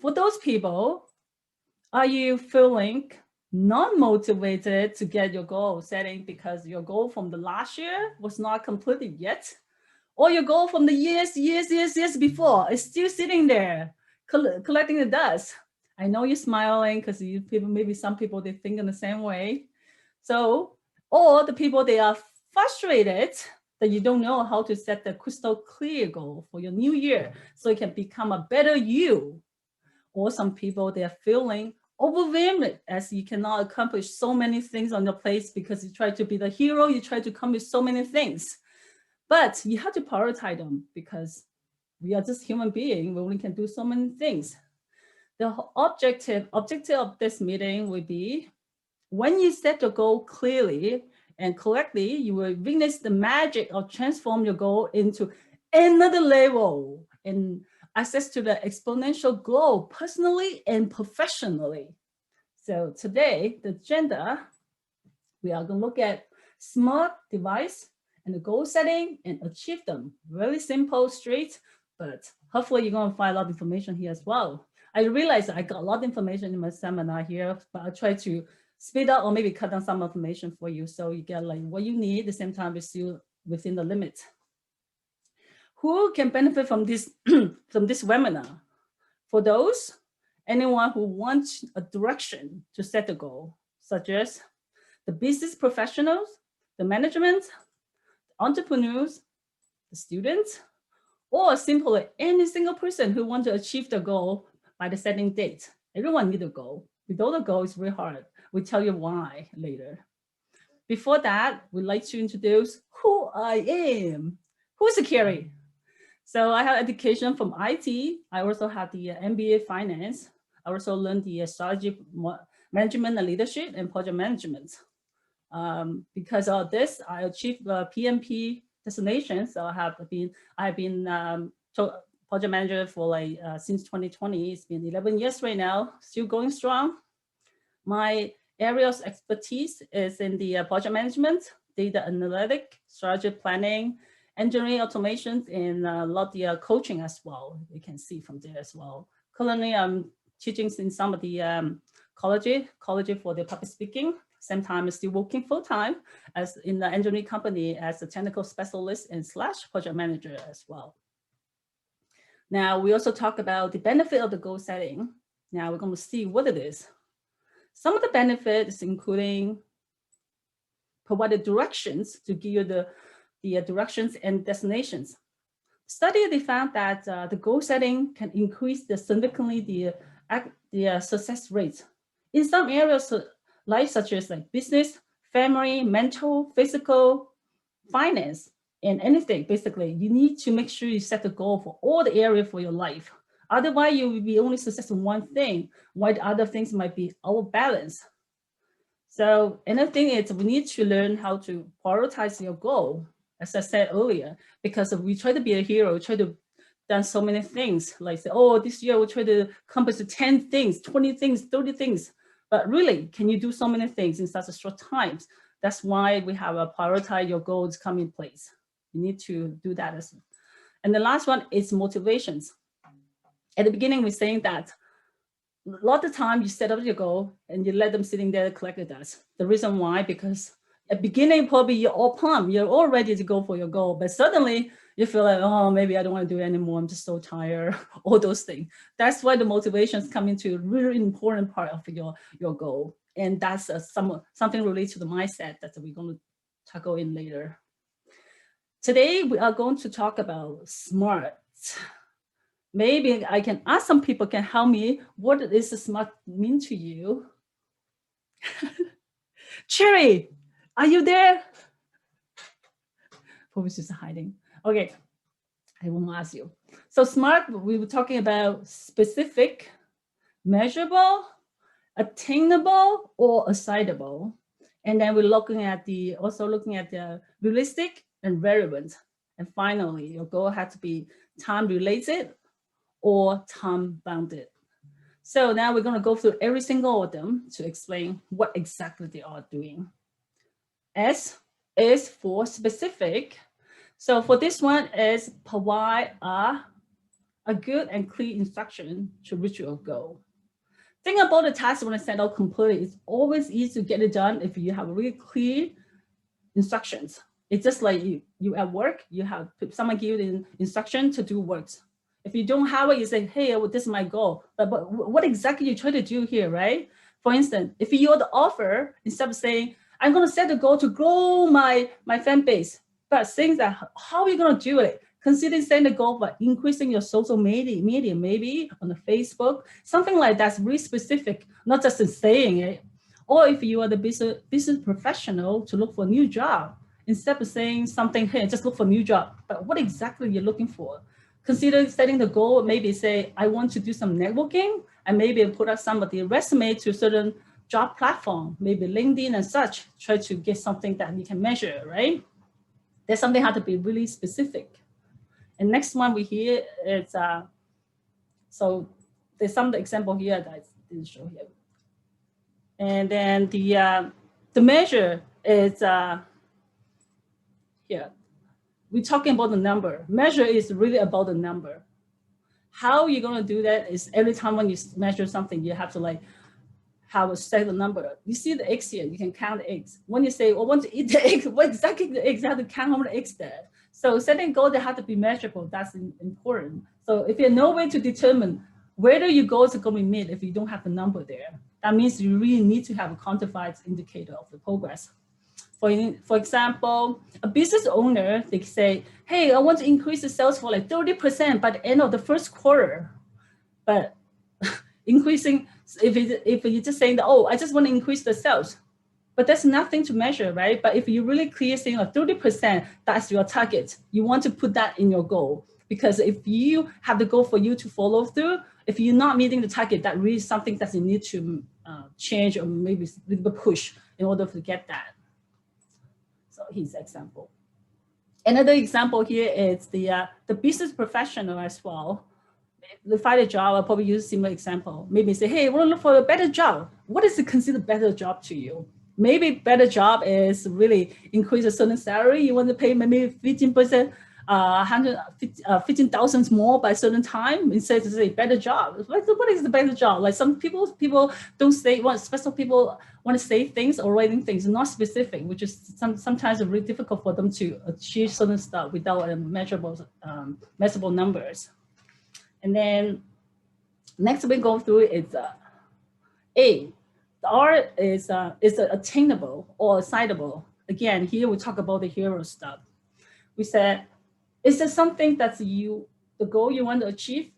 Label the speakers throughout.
Speaker 1: For those people, are you feeling not motivated to get your goal setting because your goal from the last year was not completed yet? Or your goal from the years before is still sitting there collecting the dust? I know you're smiling because you people, maybe some people, they think in the same way. So, or the people, they are frustrated that you don't know how to set the crystal clear goal for your new year so it can become a better you. Or some people, they are feeling overwhelmed as you cannot accomplish so many things on your plate because you try to be the hero, you try to accomplish so many things. But you have to prioritize them because we are just human beings. We only can do so many things. The objective of this meeting will be, when you set your goal clearly and correctly, you will witness the magic of transform your goal into another level and access to the exponential growth personally and professionally. So today, the agenda, we are going to look at smart device and the goal setting and achieve them. Very simple, straight, but hopefully you're going to find a lot of information here as well. I realize I got a lot of information in my seminar here, but I'll try to speed up or maybe cut down some information for you so you get like what you need at the same time is still within the limit. Who can benefit from this from this webinar? For those, anyone who wants a direction to set a goal, such as the business professionals, the management, the entrepreneurs, the students, or simply any single person who wants to achieve the goal by the setting date. Everyone needs a goal. Without a goal, it's very hard. We'll tell you why later. Before that, we'd like to introduce who I am. Who's Carey? So I have education from IT. I also have the MBA finance. I also learned the strategy management and leadership and project management. Because of this, I achieved the PMP designation. So I've been project manager for like since 2020. It's been 11 years right now, still going strong. My area of expertise is in the project management, data analytic, strategy planning, engineering automations, and a lot of the coaching as well. You can see from there as well. Currently, I'm teaching in some of the college for the public speaking. Same time, I'm still working full-time as in the engineering company as a technical specialist and / project manager as well. Now, we also talk about the benefit of the goal setting. Now we're going to see what it is. Some of the benefits, including provided directions to give you the directions and destinations. Study, they found that the goal setting can increase significantly the success rate. In some areas of life, such as like business, family, mental, physical, finance, and anything, basically, you need to make sure you set a goal for all the area for your life. Otherwise, you will be only successful in one thing, while the other things might be out of balance. So another thing is we need to learn how to prioritize your goal, as I said earlier, because we try to be a hero, we try to done so many things, like say, oh, this year we'll try to accomplish 10 things, 20 things, 30 things. But really, can you do so many things in such a short time? That's why we have a prioritize your goals come in place. You need to do that as well. And the last one is motivations. At the beginning, we're saying that a lot of the time you set up your goal and you let them sitting there collect the dust. The reason why, because at the beginning, probably you're all pumped, you're all ready to go for your goal, but suddenly you feel like, oh, maybe I don't want to do it anymore. I'm just so tired, all those things. That's why the motivations come into a really important part of your goal. And that's something related to the mindset that we're going to tackle in later. Today, we are going to talk about SMART. Maybe I can ask some people can help me. What does SMART mean to you? Carey, are you there? Probably she's hiding. Okay, I won't ask you. So SMART, we were talking about specific, measurable, attainable, or assignable. And then we're also looking at the realistic and relevant. And finally, your goal has to be time related or time bounded. So now we're going to go through every single of them to explain what exactly they are doing. S is for specific. So for this one is provide a a good and clear instruction to reach your goal. Think about the task when I set out completely. It's always easy to get it done if you have really clear instructions. It's just like you at work, you have someone give you the instruction to do works. If you don't have it, you say, hey, well, this is my goal. But what exactly you try to do here, right? For instance, if you're the author, instead of saying, I'm going to set a goal to grow my fan base, but saying that, how are you going to do it? Consider setting the goal for increasing your social media, maybe on the Facebook, something like that's really specific, not just in saying it. Or if you are the business professional to look for a new job, instead of saying something, hey, just look for a new job, but what exactly you're looking for? Consider setting the goal, maybe say, I want to do some networking, and maybe put up some of the resume to a certain job platform, maybe LinkedIn and such, try to get something that you can measure, right? There's something has to be really specific. And next one we hear is, so there's some example here that I didn't show here. And then the measure is here. We're talking about the number. Measure is really about the number. How you're going to do that is every time when you measure something, you have to like have a set the number. You see the eggs here, you can count the eggs. When you say, well, I want to eat the egg, what exactly the eggs? You have to count how many eggs there. So setting goals that have to be measurable, that's important. So if you have no way to determine whether your goals are going to be met if you don't have the number there, that means you really need to have a quantified indicator of the progress. For example, a business owner, they say, hey, I want to increase the sales for like 30% by the end of the first quarter. But increasing, if you're just saying that, oh, I just want to increase the sales, but there's nothing to measure, right? But if you're really clear saying 30%, that's your target. You want to put that in your goal, because if you have the goal for you to follow through, if you're not meeting the target, that really is something that you need to change or maybe a little bit push in order to get that. So here's an example. Another example here is the business professional as well. They find a job, I'll probably use a similar example. Maybe say, hey, I want to look for a better job. What is considered better job to you? Maybe better job is really increase a certain salary. You want to pay maybe 15%, 15,000 more by a certain time. Instead to say better job. What is the better job? Like some people don't say, well, special people want to say things or writing things, not specific, which is sometimes really difficult for them to achieve certain stuff without measurable numbers. And then next we go through is A. The R is attainable or citable. Again, here we talk about the hero stuff. We said, is there something that's the goal you want to achieve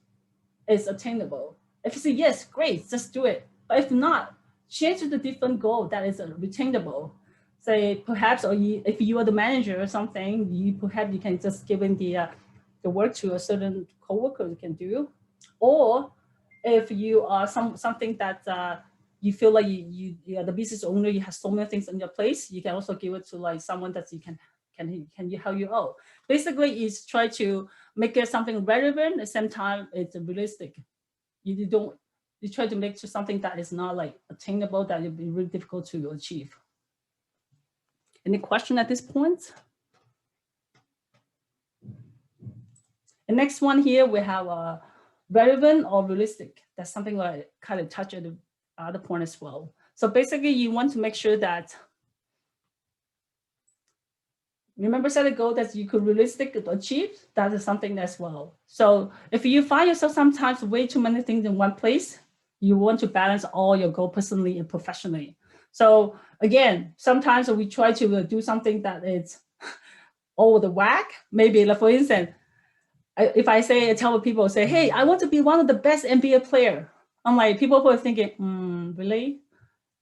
Speaker 1: is attainable? If you say yes, great, just do it. But if not, change to the different goal that is retainable. Say perhaps, or if you are the manager or something, perhaps you can just give in the work to a certain coworker you can do. Or if you are something that you feel like you are the business owner, you have so many things on your place, you can also give it to like someone that you can help you out. Basically, is try to make it something relevant at the same time it's realistic. You try to make to something that is not like attainable, that will be really difficult to achieve. Any question at this point? The next one here, we have relevant or realistic. That's something I kind of touch at the other point as well. So basically, you want to make sure that, remember, set a goal that you could realistically achieve. That is something as well. So if you find yourself sometimes way too many things in one place, you want to balance all your goals personally and professionally. So again, sometimes we try to do something that is over the whack. Maybe like for instance, if I tell people, say, hey, I want to be one of the best NBA player. I'm like, people who are thinking, really?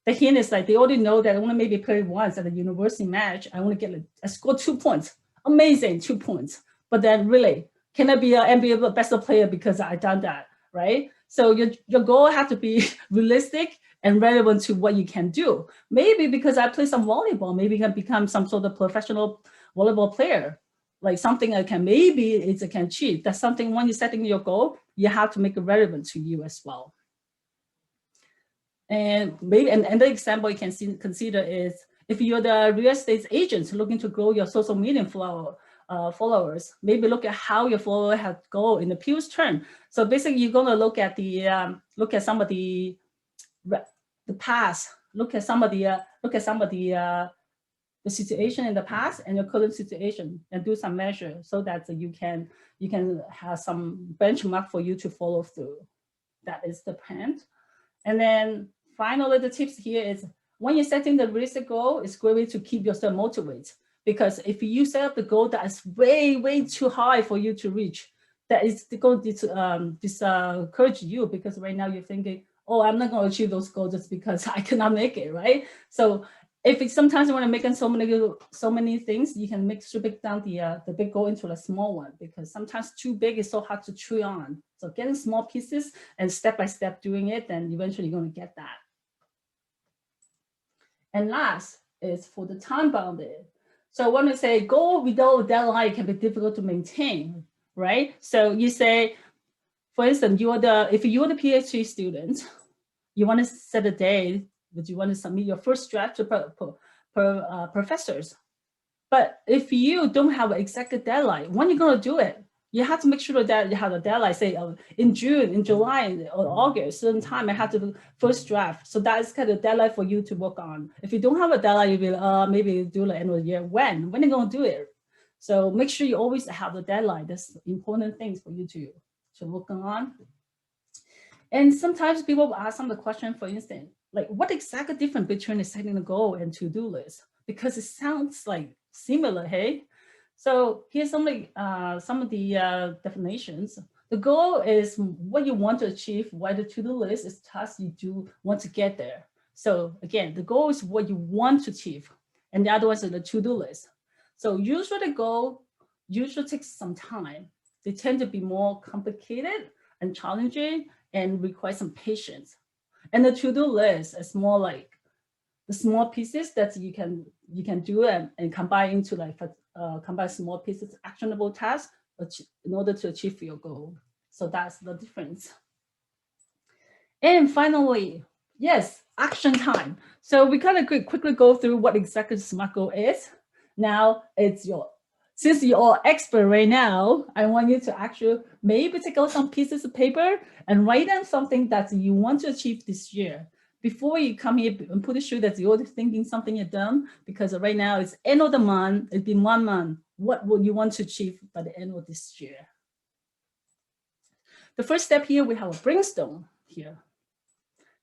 Speaker 1: The hint is like, they already know that I want to maybe play once at a university match. I want to get, I score 2 points. Amazing, 2 points. But then really, can I be an NBA best player because I done that, right? So your goal has to be realistic and relevant to what you can do. Maybe because I play some volleyball, maybe you can become some sort of professional volleyball player. Like something I can achieve. That's something when you're setting your goal, you have to make it relevant to you as well. And maybe another example you can consider is if you're the real estate agent looking to grow your social media flow, followers. Maybe look at how your follower had go in the previous term. So basically, you're gonna look at the some of the past, look at some of the situation in the past and your current situation, and do some measure so that you can have some benchmark for you to follow through. That is the plan. And then finally, the tips here is when you're setting the realistic goal, it's great way to keep yourself motivated. Because if you set up the goal that is way too high for you to reach, that is going to discourage you, because right now you're thinking, oh, I'm not going to achieve those goals just because I cannot make it, right? So if it's sometimes you want to make so many things, you can break down the big goal into a small one, because sometimes too big is so hard to chew on. So getting small pieces and step by step doing it, then eventually you're going to get that. And last is for the time bounded. So when we say goal without a deadline can be difficult to maintain, right? So you say, for instance, if you're the PhD student, you want to set a day that you want to submit your first draft to professors. But if you don't have an exact deadline, when you're going to do it, you have to make sure that you have a deadline, say in June, in July, or August, certain time I have to do first draft. So that is kind of deadline for you to work on. If you don't have a deadline, you will maybe do the end of the year. When are you going to do it? So make sure you always have the deadline. That's important things for you to work on. And sometimes people will ask some of the question, for instance, like what exactly difference between setting a goal and to-do list? Because it sounds like similar, hey? So here's some of the definitions. The goal is what you want to achieve, while the to-do list is tasks you do want to get there. So again, the goal is what you want to achieve, and the other one is the to-do list. So usually the goal usually takes some time. They tend to be more complicated and challenging and require some patience. And the to-do list is more like the small pieces that you can do and combine into like combine small pieces, actionable tasks in order to achieve your goal. So that's the difference. And finally, yes, action time. So we kind of quickly go through what exactly SMART goal is. Now it's since you're all expert right now, I want you to actually maybe take out some pieces of paper and write down something that you want to achieve this year. Before you come here and put sure that you're thinking something you've done, because right now it's end of the month, it's been 1 month. What would you want to achieve by the end of this year? The first step here, we have a brainstorm here.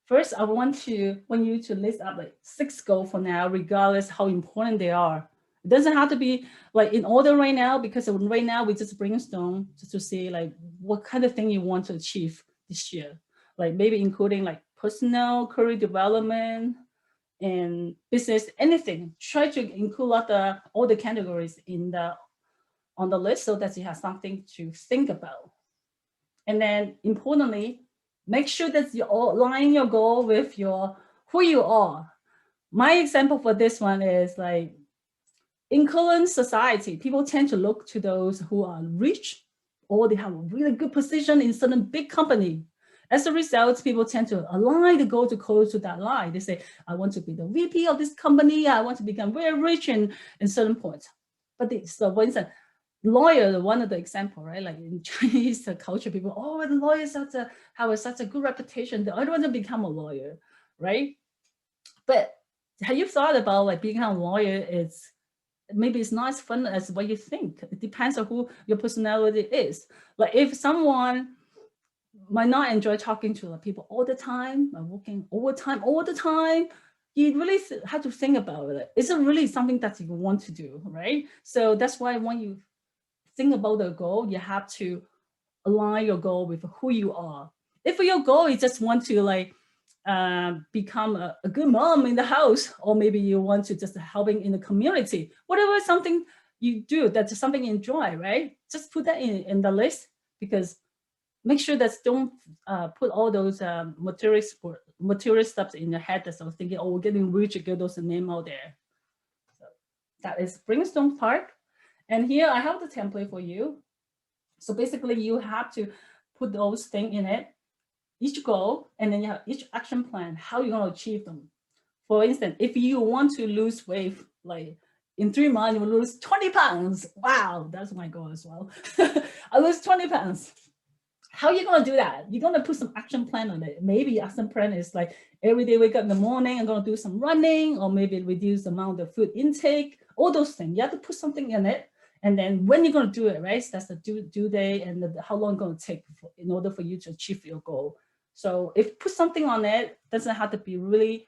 Speaker 1: First, I want you to list up like 6 goals for now, regardless how important they are. It doesn't have to be like in order right now, because right now we just brainstorm just to see like what kind of thing you want to achieve this year. Like maybe including like personal, career development, and business, anything. Try to include all the categories on the list so that you have something to think about. And then importantly, make sure that you align your goal with who you are. My example for this one is like, in current society, people tend to look to those who are rich or they have a really good position in certain big company. As a result, people tend to align the goal to close to that line. They say, I want to be the VP of this company. I want to become very rich in certain points. But so for instance, lawyer, one of the example, right? Like in Chinese culture, people, oh, the lawyers have such a good reputation. I don't want to become a lawyer, right? But have you thought about like becoming a lawyer? Maybe it's not as fun as what you think. It depends on who your personality is. Like if someone might not enjoy talking to people all the time, working overtime all the time, you really have to think about it. Is it really something that you want to do, right? So that's why when you think about the goal, you have to align your goal with who you are. If your goal is just want to like become a good mom in the house, or maybe you want to just helping in the community, whatever something you do that's something you enjoy, right? Just put that in the list, because make sure that don't put all those material stuff in your head that's thinking, oh, we're getting rich, get those name out there. So that is brainstorm part. And here I have the template for you. So basically you have to put those things in it, each goal, and then you have each action plan, how you're going to achieve them. For instance, if you want to lose weight, like in 3 months, you will lose 20 pounds. Wow, that's my goal as well. I lose 20 pounds. How are you going to do that? You're going to put some action plan on it. Maybe your action plan is like every day wake up in the morning, I'm going to do some running, or maybe reduce the amount of food intake, all those things. You have to put something in it. And then when you're going to do it, right? So that's the due day and how long it's going to take in order for you to achieve your goal. So if you put something on it, doesn't have to be really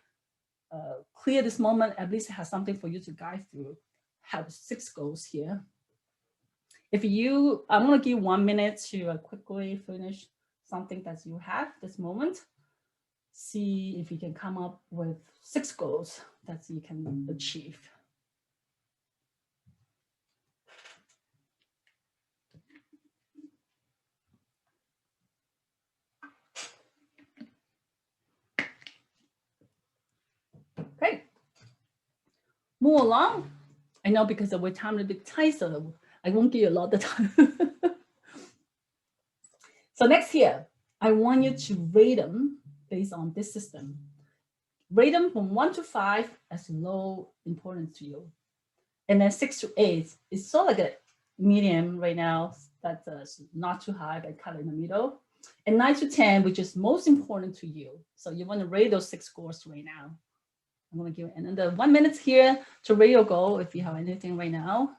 Speaker 1: clear this moment, at least it has something for you to guide through. Have 6 goals here. If you, I'm going to give 1 minute to quickly finish something that you have this moment. See if you can come up with 6 goals that you can achieve. Okay, move along. I know because of our time a bit tight, so I won't give you a lot of time. So next here, I want you to rate them based on this system. Rate them from 1 to 5 as low importance to you. And then 6 to 8 is sort of like a medium right now, that's not too high, but kind of in the middle. And 9 to 10, which is most important to you. So you want to rate those 6 scores right now. I'm going to give another 1 minute here to rate your goal if you have anything right now.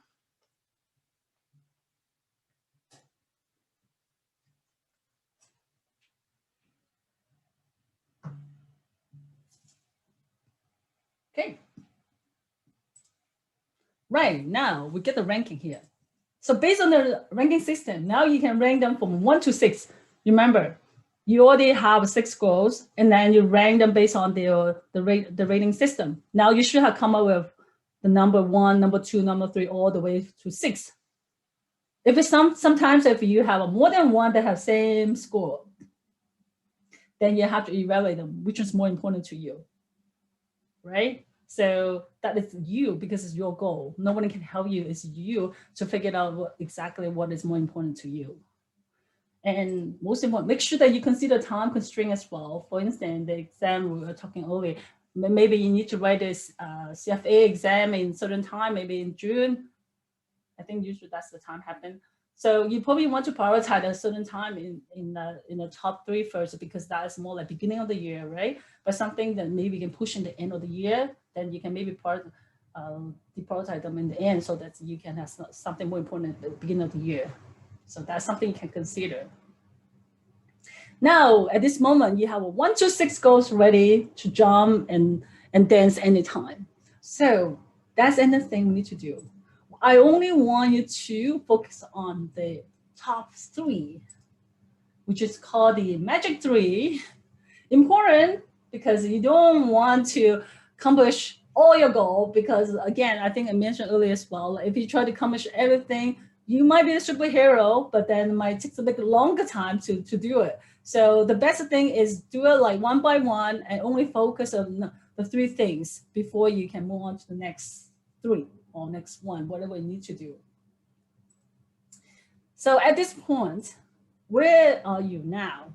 Speaker 1: Okay. Right, now we get the ranking here. So based on the ranking system, now you can rank them from 1 to 6. Remember, you already have 6 goals, and then you rank them based on the rating system. Now you should have come up with the number 1, number 2, number 3, all the way to 6. If it's sometimes if you have more than one that have same score, then you have to evaluate them, which is more important to you, right? So that is you, because it's your goal. No one can help you. It's you to figure out exactly what is more important to you. And most important, make sure that you consider time constraint as well. For instance, the exam we were talking earlier, maybe you need to write this CFA exam in certain time, maybe in June. I think usually that's the time happen. So you probably want to prioritize a certain time in the top 3 first, because that is more like beginning of the year, right? But something that maybe you can push in the end of the year, then you can maybe deprioritize them in the end, so that you can have something more important at the beginning of the year. So that's something you can consider. Now, at this moment, you have a 1 to 6 goals ready to jump and dance anytime. So that's anything we need to do. I only want you to focus on the top 3, which is called the magic 3. Important because you don't want to accomplish all your goals, because again, I think I mentioned earlier as well, if you try to accomplish everything, you might be a superhero, but then it might take a bit longer time to do it. So the best thing is do it like 1 by 1 and only focus on the 3 things before you can move on to the next 3 or next 1, whatever you need to do. So at this point, where are you now?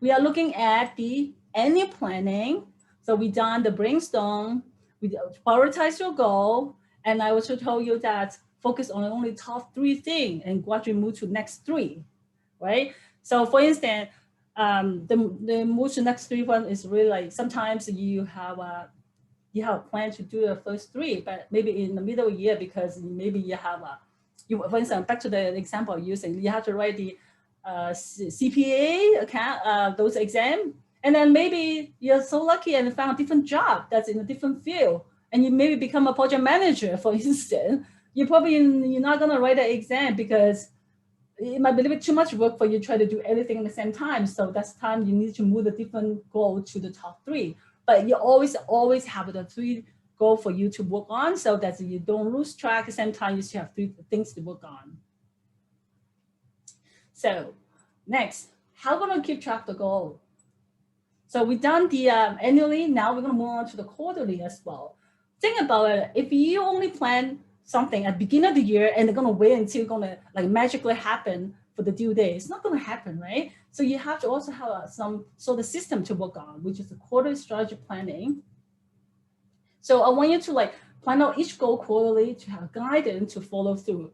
Speaker 1: We are looking at the annual planning. So we done the brainstorm, we prioritize your goal, and I also told you that focus on only top 3 things and gradually move to next 3, right? So for instance, the move to next 3 one is really like sometimes you have a plan to do the first 3, but maybe in the middle year, because maybe you have for instance, back to the example I'm using, you have to write the CPA account, those exams, and then maybe you're so lucky and found a different job that's in a different field, and you maybe become a project manager, for instance. You're not gonna write the exam because it might be a little bit too much work for you to try to do everything at the same time. So that's time you need to move a different goal to the top 3. But you always have the 3 goal for you to work on, so that you don't lose track. At the same time, you still have 3 things to work on. So next, how we're gonna keep track of the goal? So we've done the annually, now we're gonna move on to the quarterly as well. Think about it, if you only plan something at the beginning of the year and they're gonna wait until it's gonna like magically happen for the due date, it's not gonna happen, right? So you have to also have some sort of system to work on, which is the quarterly strategy planning. So I want you to like Plan out each goal quarterly to have guidance to follow through.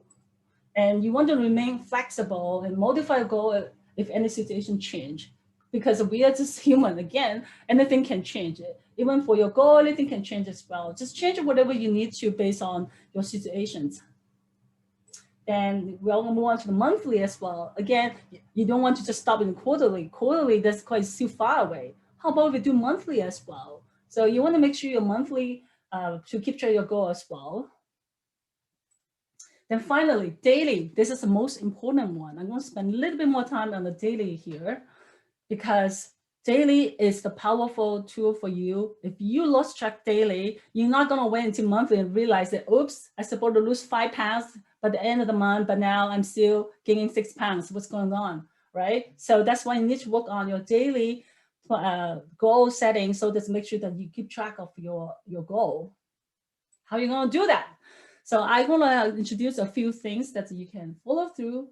Speaker 1: And you want to remain flexible and modify a goal if any situation change. Because we are just human, again, anything can change. Even for your goal, anything can change as well. Just change whatever you need to based on your situations. Then we'll move on to the monthly as well. Again, you don't want to just stop in quarterly. Quarterly, that's quite too far away. How about if we do monthly as well? So you want to make sure your monthly to keep track of your goal as well. Then finally, daily. This is the most important one. I'm going to spend a little bit more time on the daily here because daily is the powerful tool for you. If you lost track daily, you're not going to wait until monthly and realize that, oops, I'm supposed to lose 5 pounds by the end of the month, but now I'm still gaining 6 pounds. What's going on, right? So that's why you need to work on your daily goal setting, so just make sure that you keep track of your goal. How are you going to do that? So I'm going to introduce a few things that you can follow through.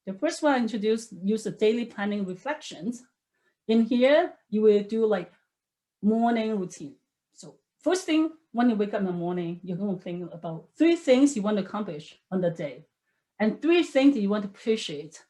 Speaker 1: The first one, use the daily planning reflections. In here, you will do like morning routine. So first thing, when you wake up in the morning, you're going to think about 3 things you want to accomplish on the day and 3 things that you want to appreciate.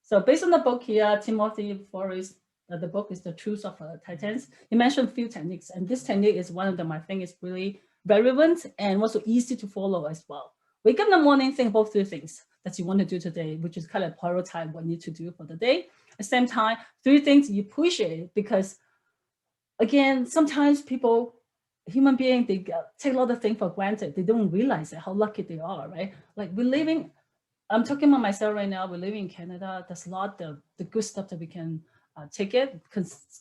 Speaker 1: So based on the book here, Timothy Ferris, the book is The Truth of Titans. He mentioned a few techniques, and this technique is one of them I think is really relevant and also easy to follow as well. Wake up in the morning, think about 3 things that you want to do today, which is kind of prioritize what you need to do for the day. At the same time, 3 things you appreciate, because again, sometimes people, human beings, they take a lot of things for granted. They don't realize how lucky they are, right? Like we're living, I'm talking about myself right now, we're living in Canada. There's a lot of the good stuff that we can take it,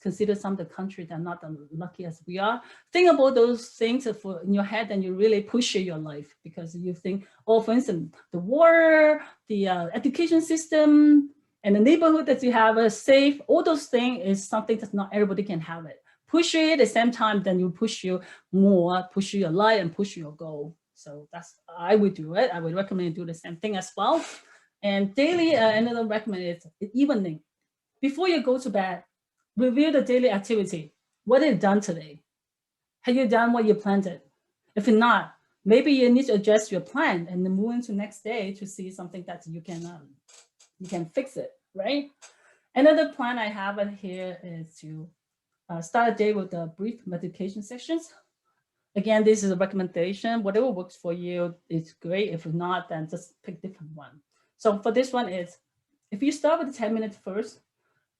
Speaker 1: consider some of the country that are not as lucky as we are. Think about those things in your head, and you really push your life, because you think, oh, for instance, the water, the education system, and the neighborhood that you have is safe. All those things is something that not everybody can have it. Push it at the same time, then you push you more, push your life and push your goal. So that's, I would do it. I would recommend you do the same thing as well. And daily, another recommend is evening. Before you go to bed, review the daily activity. What have you done today? Have you done what you planned? If not, maybe you need to adjust your plan and then move into next day to see something that you can fix it, right? Another plan I have here is to start a day with the brief meditation sessions. Again, this is a recommendation. Whatever works for you is great. If not, then just pick different one. So for this one is, if you start with 10 minutes first,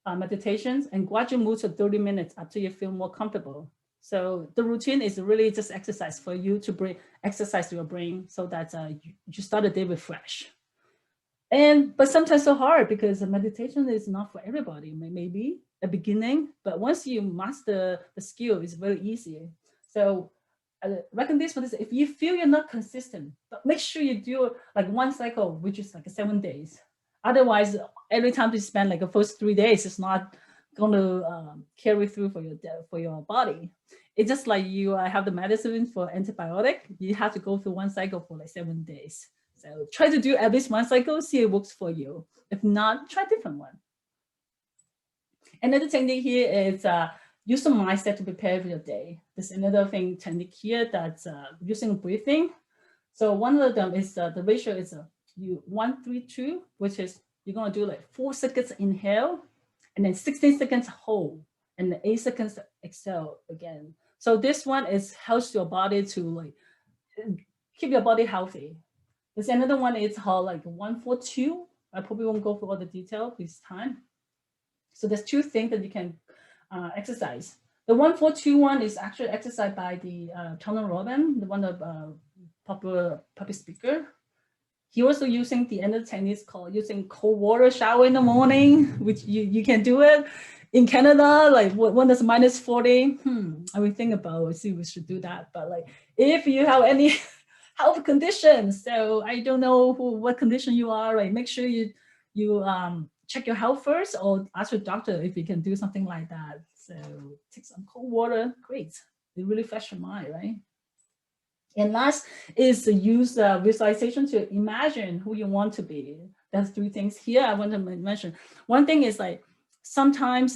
Speaker 1: meditations, and gradually move to 30 minutes after you feel more comfortable. So the routine is really just exercise for you to bring exercise to your brain, so that you start the day with fresh. But sometimes so hard, because meditation is not for everybody. Maybe a beginning, but once you master the skill, it's very easy. So I recommend this for this. If you feel you're not consistent, but make sure you do like 1 cycle, which is like 7 days. Otherwise, every time you spend like the first 3 days, it's not going to carry through for your body. It's just like you have the medicine for antibiotic. You have to go through 1 cycle for like 7 days. So try to do at least 1 cycle, see if it works for you. If not, try a different one. Another technique here is use the mindset to prepare for your day. There's another technique here that's using breathing. So one of them is the ratio is 1-3-2, which is you're going to do like 4 seconds inhale, and then 16 seconds hold, and then 8 seconds exhale again. So this one helps your body to like keep your body healthy. There's another one is called like 1-4-2. I probably won't go through all the detail this time. So there's 2 things that you can exercise. The 1-4-2 one is actually exercised by the Tony Robbins, the one of popular public speaker. He also using the other techniques called using cold water shower in the morning, which you can do it. In Canada, like when it's -40, I will think about, see, we should do that. But like if you have any health conditions, so I don't know what condition you are, right? Make sure you check your health first, or ask your doctor if you can do something like that. So take some cold water, great. It really fresh your mind, right? And last is to use visualization to imagine who you want to be. That's 3 things here I want to mention. One thing is like sometimes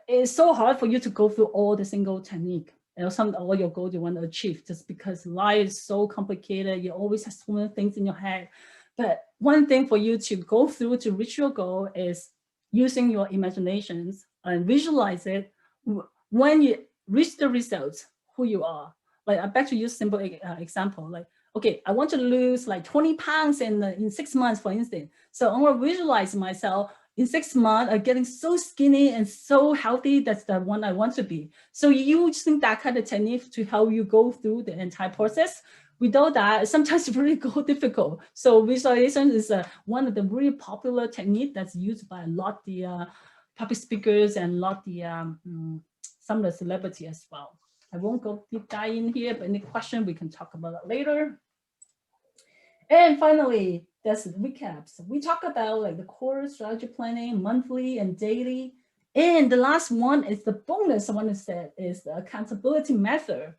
Speaker 1: it's so hard for you to go through all the single technique and all your goals you want to achieve, just because life is so complicated. You always have so many things in your head. But one thing for you to go through to reach your goal is using your imaginations and visualize it. When you reach the results, who you are. Like I back to use simple example, like, okay, I want to lose like 20 pounds in 6 months, for instance. So I want to visualize myself in 6 months, getting so skinny and so healthy. That's the one I want to be. So using that kind of technique to help you go through the entire process. Without that, sometimes it's really difficult. So visualization is one of the really popular techniques that's used by a lot of the public speakers and a lot of the some of the celebrity as well. I won't go deep dive in here, but any question we can talk about it later. And finally, that's the recaps. We talk about like the core strategy planning, monthly and daily. And the last one is the bonus I want to say is the accountability method.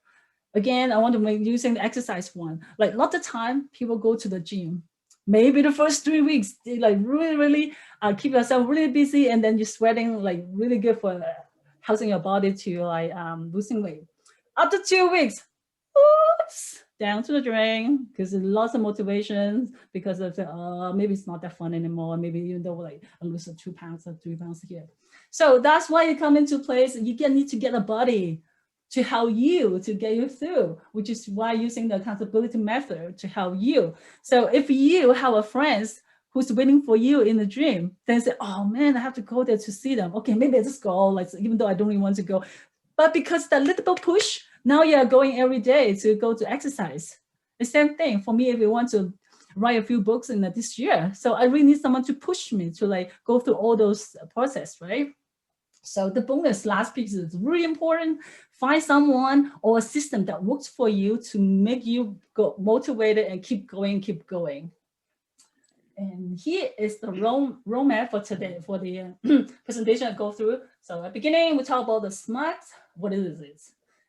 Speaker 1: Again, I want to make using the exercise one. Like a lot of time people go to the gym. Maybe the first 3 weeks, they like really keep yourself really busy, and then you're sweating like really good for housing your body to like losing weight. After 2 weeks, oops, down to the drain, because there's lots of motivations because of the, maybe it's not that fun anymore. Maybe even though like I lose 2 pounds or 3 pounds here. So that's why you come into place. You need to get a body to help you to get you through, which is why using the accountability method to help you. So if you have a friend who's waiting for you in the gym, then say, oh man, I have to go there to see them. Okay, maybe I just go, like, even though I don't really want to go. But because that little push, now you're going every day to go to exercise. The same thing for me if you want to write a few books in this year. So I really need someone to push me to like go through all those process, right? So the bonus last piece is really important. Find someone or a system that works for you to make you go motivated and keep going. And here is the roadmap for today, for the presentation I go through. So at the beginning, we talk about the SMART, what is it?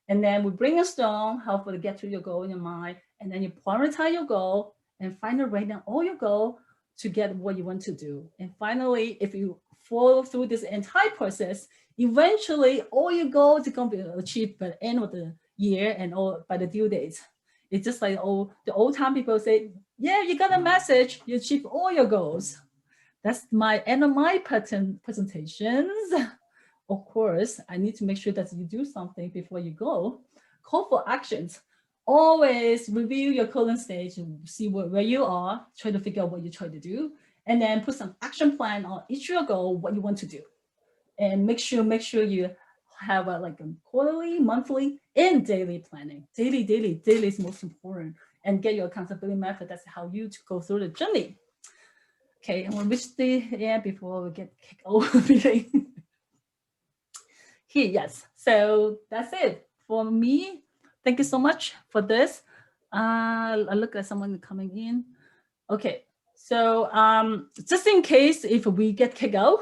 Speaker 1: And then we bring a stone, how to get to your goal in your mind. And then you prioritize your goal and finally write down all your goal to get what you want to do. And finally, if you follow through this entire process, eventually all your goals are going to be achieved by the end of the year and all by the due dates. It's just like the old time people say, yeah, you got a message, you achieve all your goals. That's my end of my presentations. Of course, I need to make sure that you do something before you go. Call for actions. Always review your current stage and see where you are, try to figure out what you try to do, and then put some action plan on each of your goal, what you want to do. And make sure you have like a quarterly, monthly, and daily planning. Daily is most important. And get your accountability method. That's how you to go through the journey. Okay, and we'll reach the end before we get kicked over the meeting. Here, yes. So that's it for me. Thank you so much for this. I look at someone coming in. Okay, so just in case if we get kicked out,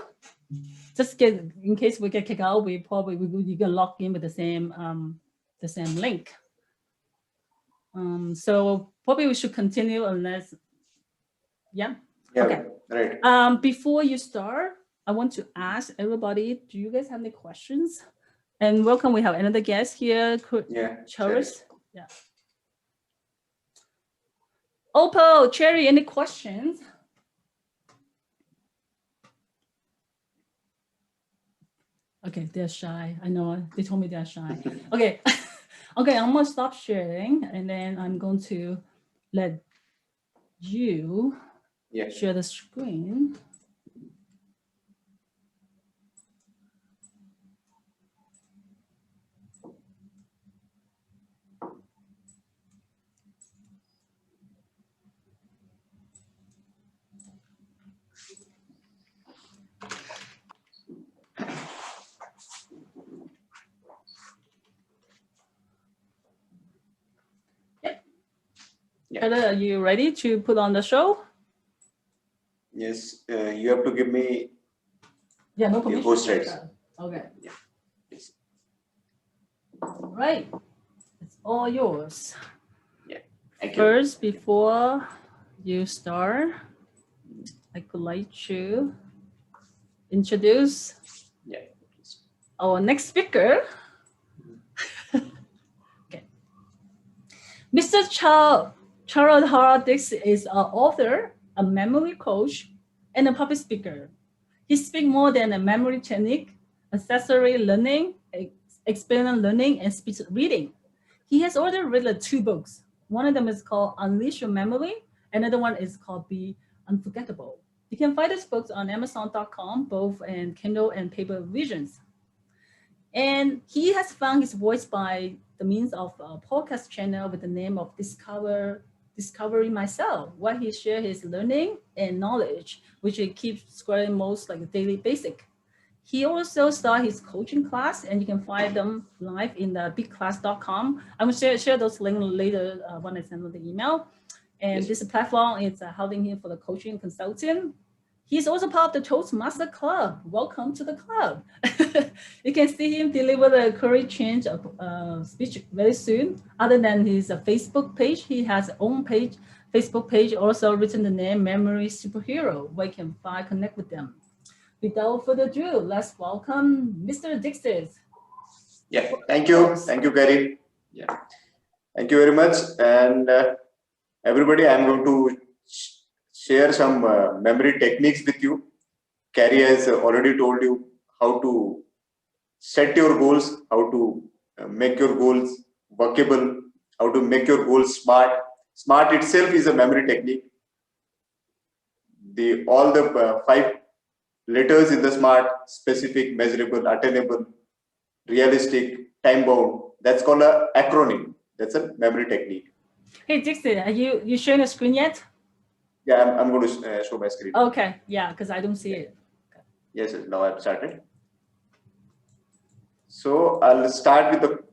Speaker 1: in case we get kicked out, we probably you can log in with the same link. So probably we should continue unless, yeah. Okay. Right. Before you start, I want to ask everybody, do you guys have any questions? And welcome, we have another guest here, Charis. Yeah. Opal, Cherry, any questions? Okay, they're shy. I know, they told me they're shy. Okay. Okay, I'm gonna stop sharing and then I'm going to let you share the screen. Are you ready to put on the show?
Speaker 2: Yes, you have to give me
Speaker 1: no permission.
Speaker 2: Host rights.
Speaker 1: Okay.
Speaker 2: Yeah, please.
Speaker 1: All right, it's all yours.
Speaker 2: Yeah. Thank
Speaker 1: First, before you start, I would like to introduce our next speaker. Mr. Chakradhar Dixit is an author, a memory coach, and a public speaker. He speaks more than a memory technique, accessory learning, experiential learning, and speech reading. He has already written 2 books. One of them is called Unleash Your Memory. Another one is called Be Unforgettable. You can find his books on Amazon.com, both in Kindle and paper versions. And he has found his voice by the means of a podcast channel with the name of Discovering Myself, where he shares his learning and knowledge, which he keeps squaring most like a daily basic. He also started his coaching class, and you can find them live in the bigclass.com. I will share those links later when I send the email. And this platform is helping him for the coaching and consulting. He's also part of the Toastmaster Club. Welcome to the club. You can see him deliver the Carey change speech very soon. Other than his Facebook page, he has his own page, Facebook page, also written the name Memory Superhero, where you can connect with them. Without further ado, let's welcome Mr. Dixit.
Speaker 2: Yeah, thank you. Thank you, Carey. Yeah, thank you very much. And everybody, I'm going to share some memory techniques with you. Carey has already told you how to set your goals, how to make your goals workable, how to make your goals smart. Smart itself is a memory technique. All the 5 letters in the SMART: specific, measurable, attainable, realistic, time bound. That's called an acronym. That's a memory technique.
Speaker 1: Hey Dixit, are you showing the screen yet?
Speaker 2: Yeah, I'm going to show my screen.
Speaker 1: Okay, yeah, because I don't see it. Okay.
Speaker 2: Yes, now I've started. So I'll start with the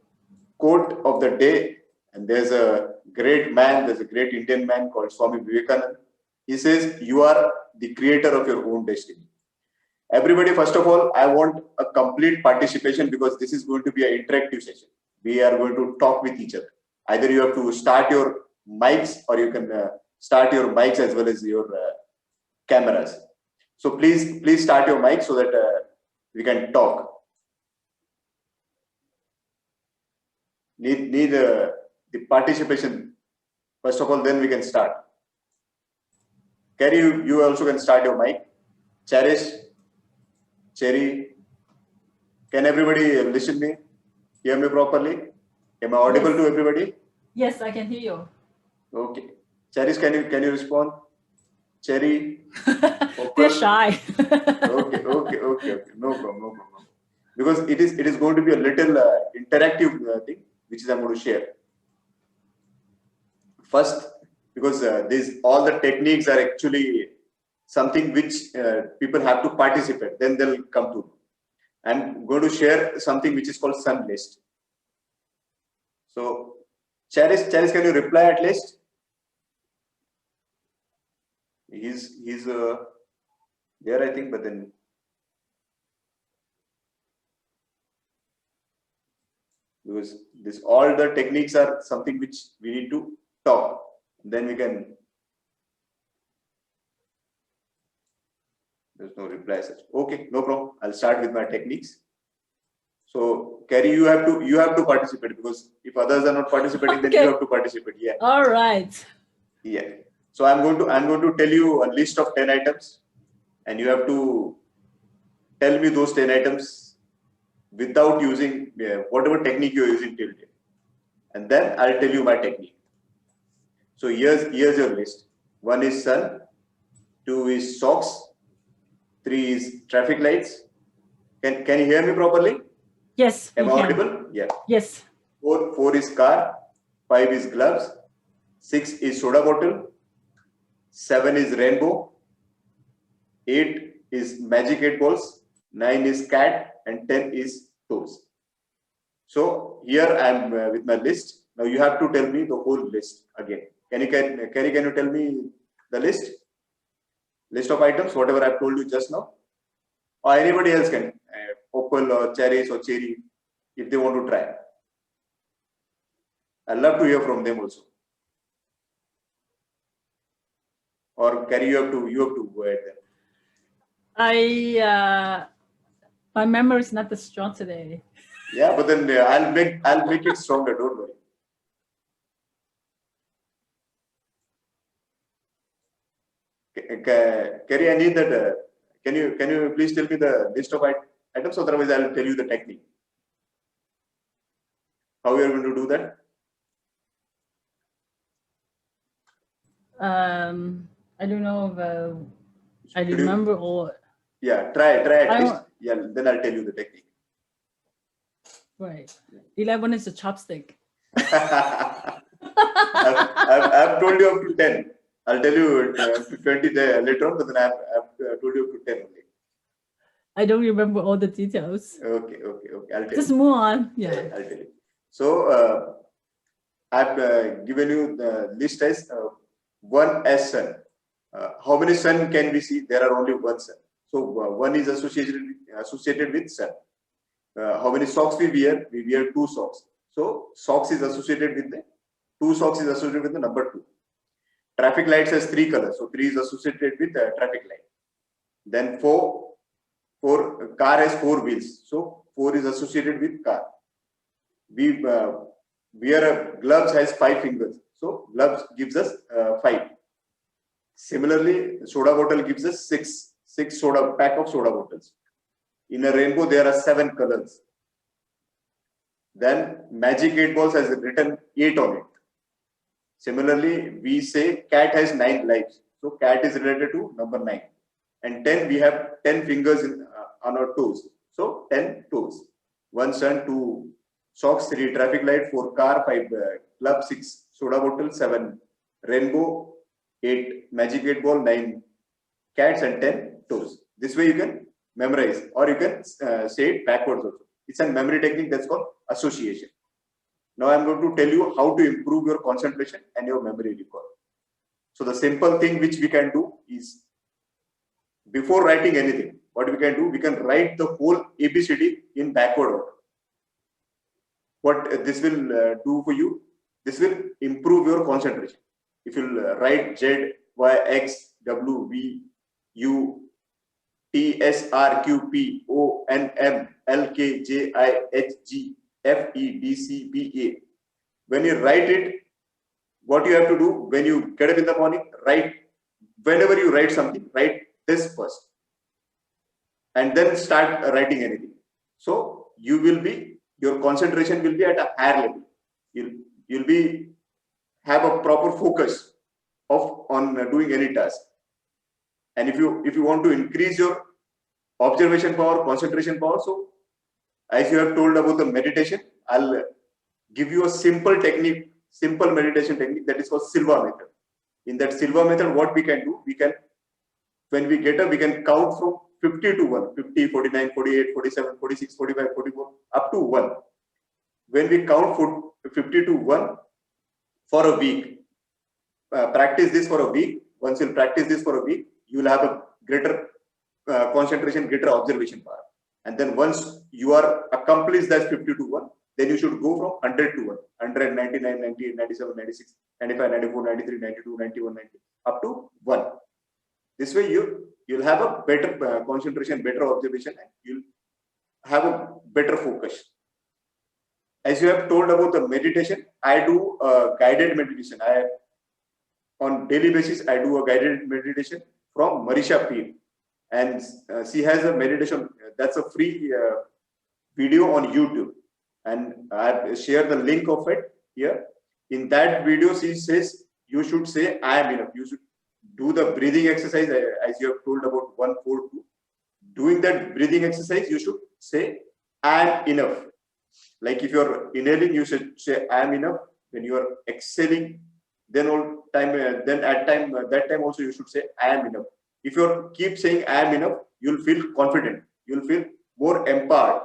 Speaker 2: quote of the day. And there's a great Indian man called Swami Vivekananda. He says, you are the creator of your own destiny. Everybody, first of all, I want a complete participation, because this is going to be an interactive session. We are going to talk with each other. Either you have to start your mics, or you can start your mics as well as your cameras. So please start your mic so that we can talk. Need the participation first of all, then we can start. Carey, you also can start your mic. Cherish, Cherry, can everybody listen me? Hear me properly? Am I audible to everybody?
Speaker 1: Yes, I can hear you.
Speaker 2: Okay. Cherish, can you respond? Cherry.
Speaker 1: They're shy.
Speaker 2: Okay. No problem. Because it is going to be a little interactive thing, which I'm going to share. First, because all the techniques are actually something which people have to participate, then they'll come to. I'm going to share something which is called Sun List. So, Cherish, can you reply at least? He's there, I think, but then because all the techniques are something which we need to talk, then we can. There's no reply such. Okay, no problem. I'll start with my techniques. So, Carey, you have to participate, because if others are not participating, then you have to participate. Yeah.
Speaker 1: All right.
Speaker 2: Yeah. So I'm going to tell you a list of 10 items, and you have to tell me those 10 items without using whatever technique you're using till date. And then I'll tell you my technique. So here's your list. 1 is sun, 2 is socks, 3 is traffic lights. Can you hear me properly?
Speaker 1: Yes.
Speaker 2: Am I audible? Yeah.
Speaker 1: Yes.
Speaker 2: 4 is car, 5 is gloves, 6 is soda bottle, 7 is rainbow, 8 is magic 8 balls, 9 is cat, and 10 is toes. So here I am with my list. Now you have to tell me the whole list again. Carey, can you tell me the list? List of items, whatever I've told you just now. Or anybody else can, Opal or Cherish or Cherry, if they want to try. I'd love to hear from them also. Or Carey, you have to go ahead
Speaker 1: then. My memory is not that strong today.
Speaker 2: Yeah, but then I'll make it stronger. Don't worry. Carey, I need that. Can you please tell me the list of items? Otherwise, I'll tell you the technique. How you are going to do that?
Speaker 1: I don't know if I remember all.
Speaker 2: Yeah, try at least. Yeah, then I'll tell you the technique.
Speaker 1: Right. 11 is a chopstick.
Speaker 2: I've told you up to 10. I'll tell you up to 20 later on, but then I've told you up to 10 only.
Speaker 1: I don't remember all the details.
Speaker 2: Okay. I'll tell
Speaker 1: Just
Speaker 2: you.
Speaker 1: move on. Yeah.
Speaker 2: I'll tell you. So I've given you the list as 1 as sun. How many sun can we see? There are only 1 sun. So 1 is associated with sun. How many socks we wear? We wear 2 socks. So socks is associated with the 2 socks is associated with the number 2. Traffic lights has 3 colors. So 3 is associated with the traffic light. Then 4 car has 4 wheels. So 4 is associated with car. We wear gloves has 5 fingers. So gloves gives us 5. Similarly, soda bottle gives us 6 pack of soda bottles. In a rainbow, there are 7 colors. Then magic 8 balls has written 8 on it. Similarly, we say cat has 9 lives. So cat is related to number 9. And 10, we have 10 fingers on our toes. So 10 toes. 1 sun, 2 socks, 3 traffic light, 4 car, 5 club, 6 soda bottle, 7 rainbow, 8 magic 8 ball, 9 cats, and 10 toes. This way you can memorize, or you can say it backwards also. It's a memory technique that's called association. Now I'm going to tell you how to improve your concentration and your memory recall. So the simple thing which we can do is, before writing anything, what we can do, we can write the whole ABCD in backward order. What this will do for you, this will improve your concentration. If you write Z, Y, X, W, V, U, T, S, R, Q, P, O, N, M, L, K, J, I, H, G, F, E, D, C, B, A. When you write it, what you have to do when you get up in the morning, write, whenever you write something, write this first. And then start writing anything. So you will be, your concentration will be at a higher level. You'll be have a proper focus on doing any task. And if you want to increase your observation power, concentration power, so as you have told about the meditation, I'll give you a simple technique, simple meditation technique, that is called Silva method. In that Silva method, what we can do, we can, when we get up, we can count from 50 to 1, 50, 49, 48, 47, 46, 45, 44, up to 1. When we count 50 to 1 for a week, practice this for a week. Once you practice this for a week, you will have a greater concentration, greater observation power. And then once you are accomplished that 50 to 1, then you should go from 100 to 1, 100, 99, 98, 97, 96, 95, 94, 93, 92, 91, 90, up to 1. This way you'll have a better concentration, better observation, and you'll have a better focus. As you have told about the meditation, I do a guided meditation. On daily basis, I do a guided meditation from Marisha Peel. And she has a meditation, that's a free video on YouTube. And I've shared the link of it here. In that video, she says, you should say, I am enough. You should do the breathing exercise as you have told about 142. Doing that breathing exercise, you should say, I am enough. Like if you're inhaling, you should say, I am enough. When you are exhaling, then that time also you should say, I am enough. If you keep saying I am enough, you'll feel confident, you'll feel more empowered,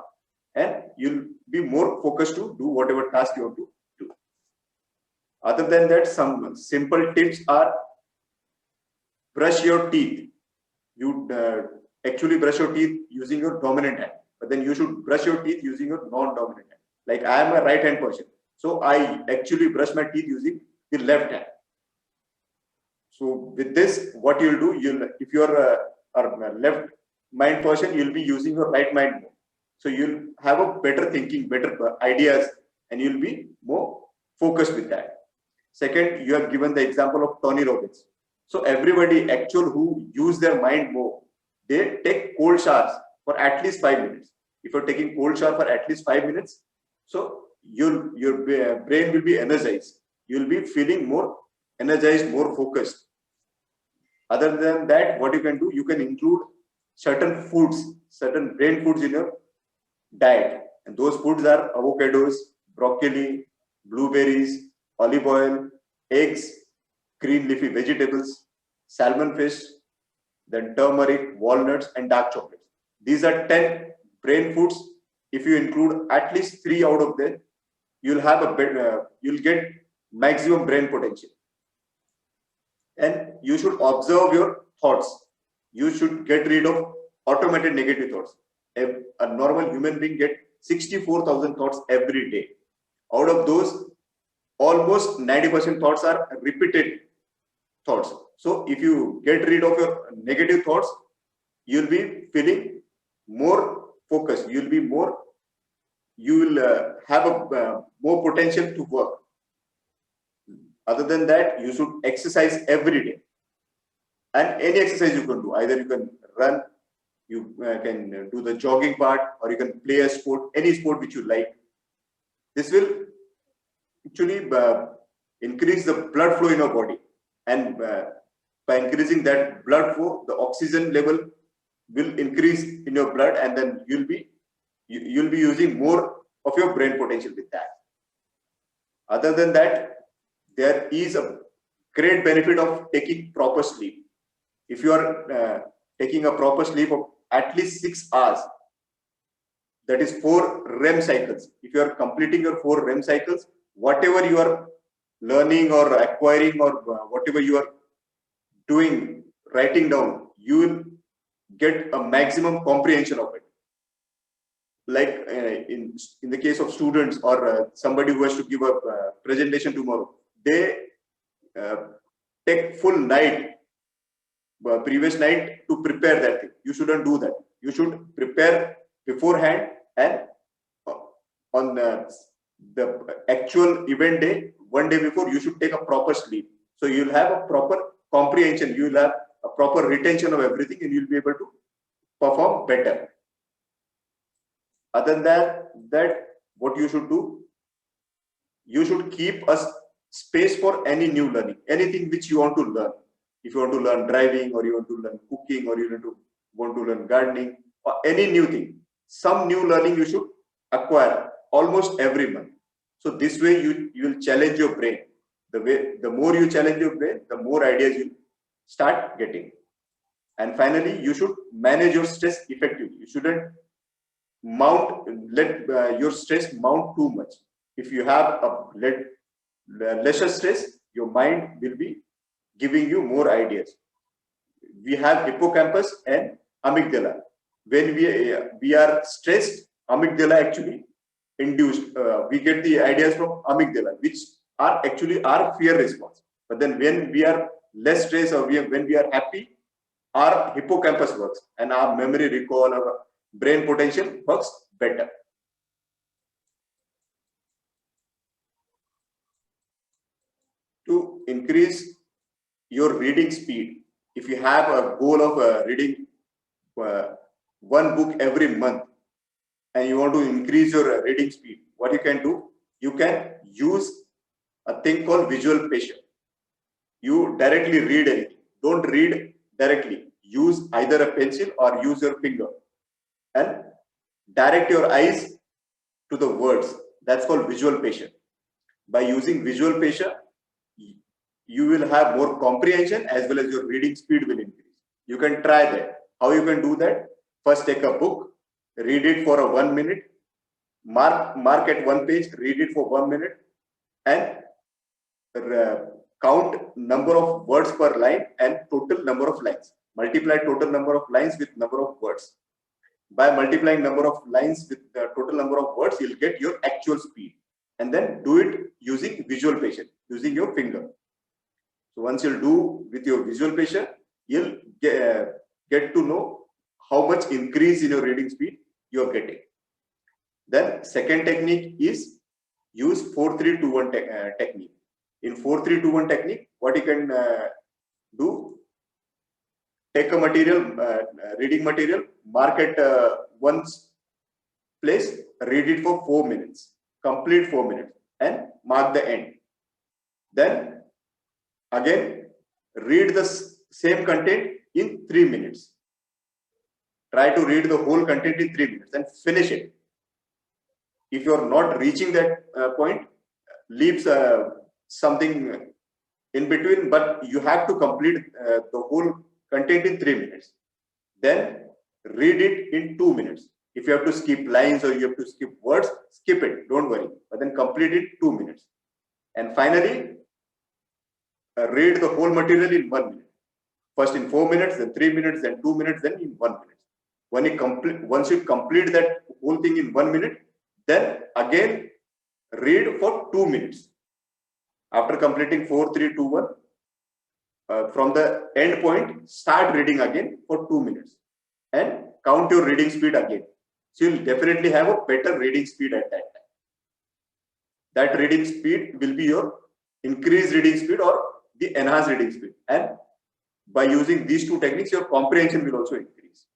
Speaker 2: and you'll be more focused to do whatever task you want to do. Other than that, some simple tips are: brush your teeth. You actually brush your teeth using your dominant hand, but then you should brush your teeth using your non-dominant hand. Like I am a right hand person, so I actually brush my teeth using the left hand. So with this, what you'll do, if you're a left mind person, you'll be using your right mind more. So you'll have a better thinking, better ideas, and you'll be more focused with that. Second, you have given the example of Tony Robbins. So everybody actual who use their mind more, they take cold showers for at least 5 minutes. If you're taking cold shower for at least 5 minutes, so your brain will be energized. You'll be feeling more energized, more focused. Other than that, what you can do, you can include certain foods, certain brain foods in your diet. And those foods are avocados, broccoli, blueberries, olive oil, eggs, green leafy vegetables, salmon fish, then turmeric, walnuts, and dark chocolate. These are 10 brain foods. If you include at least 3 out of them, you'll have you'll get maximum brain potential. And you should observe your thoughts. You should get rid of automated negative thoughts. A normal human being get 64,000 thoughts every day. Out of those, almost 90% thoughts are repeated thoughts. So if you get rid of your negative thoughts, you'll be feeling more focused. You will have a more potential to work. Other than that, you should exercise every day. And any exercise you can do. Either you can run, you can do the jogging part, or you can play a sport, any sport which you like. This will actually increase the blood flow in your body. And by increasing that blood flow, the oxygen level will increase in your blood, and then you'll be using more of your brain potential with that. Other than that, there is a great benefit of taking proper sleep. If you are taking a proper sleep of at least 6 hours, that is 4 REM cycles. If you are completing your 4 REM cycles, whatever you are learning or acquiring or whatever you are doing, writing down, you will get a maximum comprehension of it. Like in the case of students or somebody who has to give a presentation tomorrow, they take full night, previous night to prepare that thing. You shouldn't do that. You should prepare beforehand, and on the actual event day, one day before, you should take a proper sleep. So you'll have a proper comprehension, you'll have a proper retention of everything, and you'll be able to perform better. Other than that, what you should do, you should keep a space for any new learning, anything which you want to learn. If you want to learn driving, or you want to learn cooking, or you want to learn gardening, or any new thing, some new learning you should acquire almost every month. So this way you will challenge your brain. The more you challenge your brain, the more ideas you start getting. And finally, you should manage your stress effectively. You shouldn't let your stress mount too much. If you have a lesser stress, your mind will be giving you more ideas. We have hippocampus and amygdala. When we are stressed, amygdala actually induced. We get the ideas from amygdala, which are actually our fear response. But then when we are less stressed, or when we are happy, our hippocampus works, and our memory recall, our brain potential works better. To increase your reading speed, if you have a goal of reading one book every month, and you want to increase your reading speed, what you can do, you can use a thing called visualization. You directly read anything. Don't read directly. Use either a pencil or use your finger, and direct your eyes to the words. That's called visualization. By using visualization, you will have more comprehension, as well as your reading speed will increase. You can try that. How you can do that? First, take a book, read it for 1 minute, mark at one page, read it for 1 minute, and count number of words per line and total number of lines. Multiply total number of lines with number of words. By multiplying number of lines with the total number of words, you'll get your actual speed. And then do it using visualization, using your finger. So once you'll do with your visualization, you'll get to know how much increase in your reading speed you're getting. Then second technique is use 4-3-2-1 technique. In 4-3-2-1 technique, what you can do take a material, reading material, mark at one place, read it for 4 minutes, complete 4 minutes, and mark the end. Then again, read the same content in 3 minutes. Try to read the whole content in 3 minutes and finish it. If you are not reaching that point, leave something in between, but you have to complete the whole content in 3 minutes. Then read it in 2 minutes. If you have to skip lines or you have to skip words, skip it, don't worry. But then complete it 2 minutes. And finally, read the whole material in 1 minute. First in 4 minutes, then 3 minutes, then 2 minutes, then in 1 minute. Once you complete that whole thing in 1 minute, then again read for 2 minutes. After completing 4, 3, 2, 1, from the end point, start reading again for 2 minutes and count your reading speed again. So you'll definitely have a better reading speed at that time. That reading speed will be your increased reading speed or the enhanced reading speed. And by using these two techniques, your comprehension will also increase.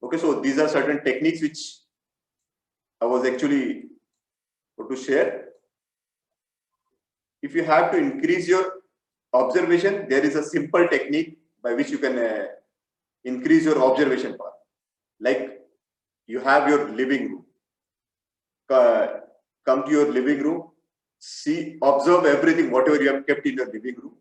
Speaker 2: Okay, so these are certain techniques which I was actually going to share. If you have to increase your observation, there is a simple technique by which you can increase your observation power. Like you have your living room. Come to your living room, see, observe everything, whatever you have kept in your living room.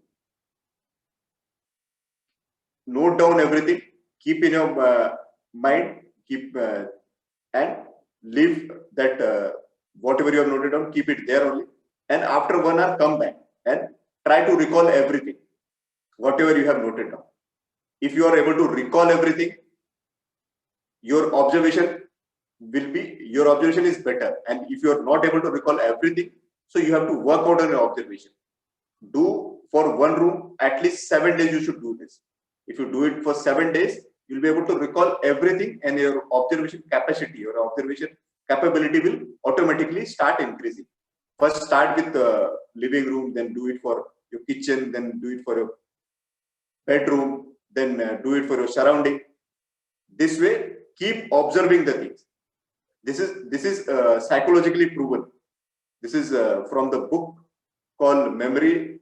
Speaker 2: Note down everything, keep in your mind, keep and leave that whatever you have noted down, keep it there only. And after 1 hour, come back and try to recall everything, whatever you have noted down. If you are able to recall everything, your observation is better. And if you are not able to recall everything, so you have to work out on your observation. Do for one room, at least 7 days you should do this. If you do it for 7 days, you'll be able to recall everything and your observation capacity, your observation capability will automatically start increasing. First start with the living room, then do it for your kitchen, then do it for your bedroom, then do it for your surrounding. This way, keep observing the things. This is psychologically proven. This is from the book called Memory,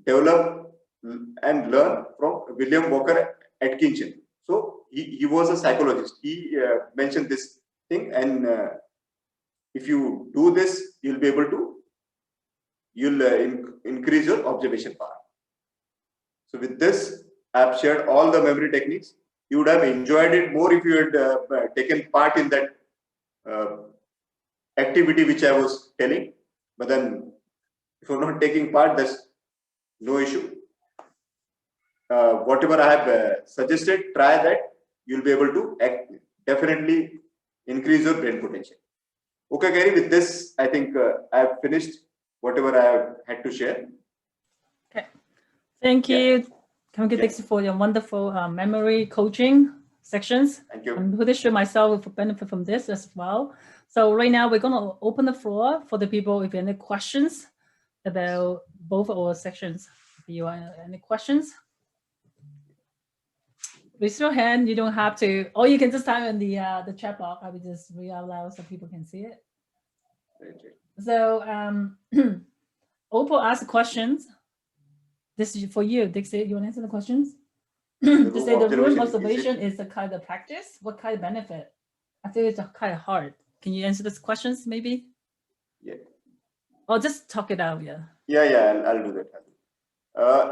Speaker 2: Develop and Learn from William Walker Atkinson. So he was a psychologist. He mentioned this thing, and if you do this, you'll be able to increase your observation power. So with this, I've shared all the memory techniques. You would have enjoyed it more if you had taken part in that activity which I was telling. But then, if you're not taking part, there's no issue. Whatever I have suggested, try that. You'll be able to definitely increase your brain potential. Okay, Carey, with this, I think I've finished whatever I have had to share.
Speaker 1: Okay. Thank you. Thank you, Dixit, for your wonderful memory coaching sections.
Speaker 2: Thank you.
Speaker 1: I'm pretty sure myself will benefit from this as well. So right now, we're going to open the floor for the people if you have any questions about both our sections. If you have any questions, raise your hand. You don't have to, or you can just type in the chat box. I will just read out loud so people can see it. So Opal asked questions. This is for you, Dixit. You want to answer the questions? To say the room observation is a kind of practice. What kind of benefit? I think it's kind of hard. Can you answer these questions, maybe?
Speaker 2: Yeah.
Speaker 1: Or just talk it out. Yeah.
Speaker 2: Yeah. I'll do that.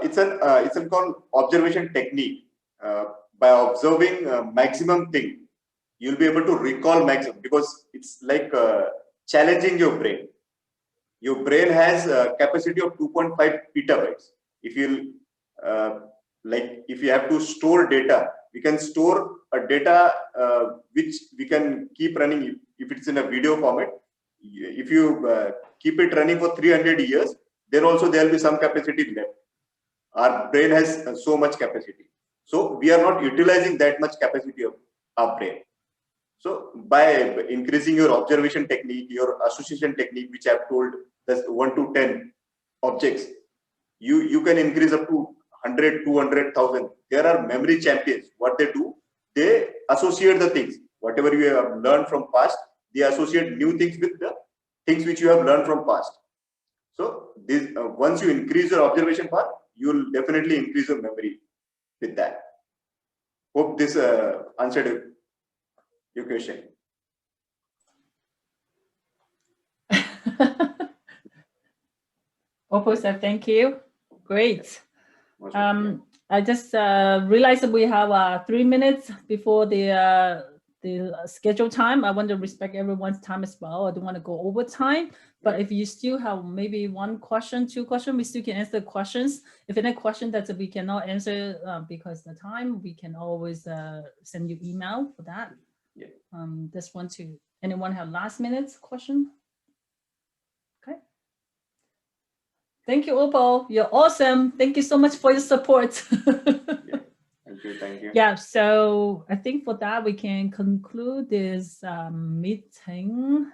Speaker 2: It's called observation technique. By observing maximum thing, you'll be able to recall maximum, because it's like challenging your brain. Your brain has a capacity of 2.5 petabytes. If you if you have to store data, we can store a data which we can keep running. If it's in a video format, if you keep it running for 300 years, then also there will be some capacity left. Our brain has so much capacity. So we are not utilizing that much capacity of our brain. So by increasing your observation technique, your association technique, which I have told, that's 1 to 10 objects, You can increase up to 100, 200,000. There are memory champions. What they do, they associate the things. Whatever you have learned from past, they associate new things with the things which you have learned from past. So this once you increase your observation power, you will definitely increase your memory with that. Hope this answered your question.
Speaker 1: Oppo said thank you. Great. I just realized that we have 3 minutes before the scheduled time. I want to respect everyone's time as well. I don't want to go over time. But if you still have maybe 1 question, 2 questions, we still can answer questions. If any question that we cannot answer because of the time, we can always send you email for that.
Speaker 2: Yeah.
Speaker 1: Just want to, anyone have last minute question? Okay. Thank you, Opal. You're awesome. Thank you so much for your support.
Speaker 2: Yeah. Thank you. Thank you.
Speaker 1: Yeah, so I think for that, we can conclude this meeting.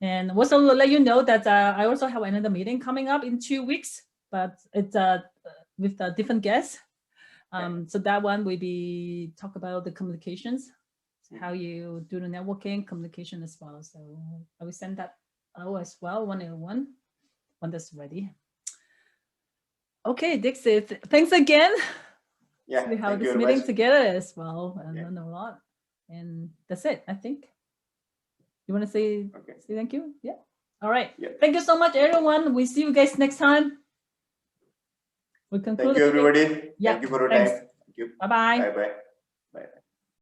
Speaker 1: And also let you know that I also have another meeting coming up in 2 weeks, but it's with a different guest. So that one will be talk about the communications, how you do the networking communication as well. So I will send that out as well, 101, when that's ready. Okay, Dixit, thanks again.
Speaker 2: Yeah,
Speaker 1: so we have this meeting together as well, and learn a lot. And that's it, I think. You want to say thank you? Yeah. All right. Yeah. Thank you so much, everyone. We see you guys next time. We conclude.
Speaker 2: Thank you, everybody. Yeah. Thank you for your time. Thank you.
Speaker 1: Bye-bye.
Speaker 2: Bye-bye.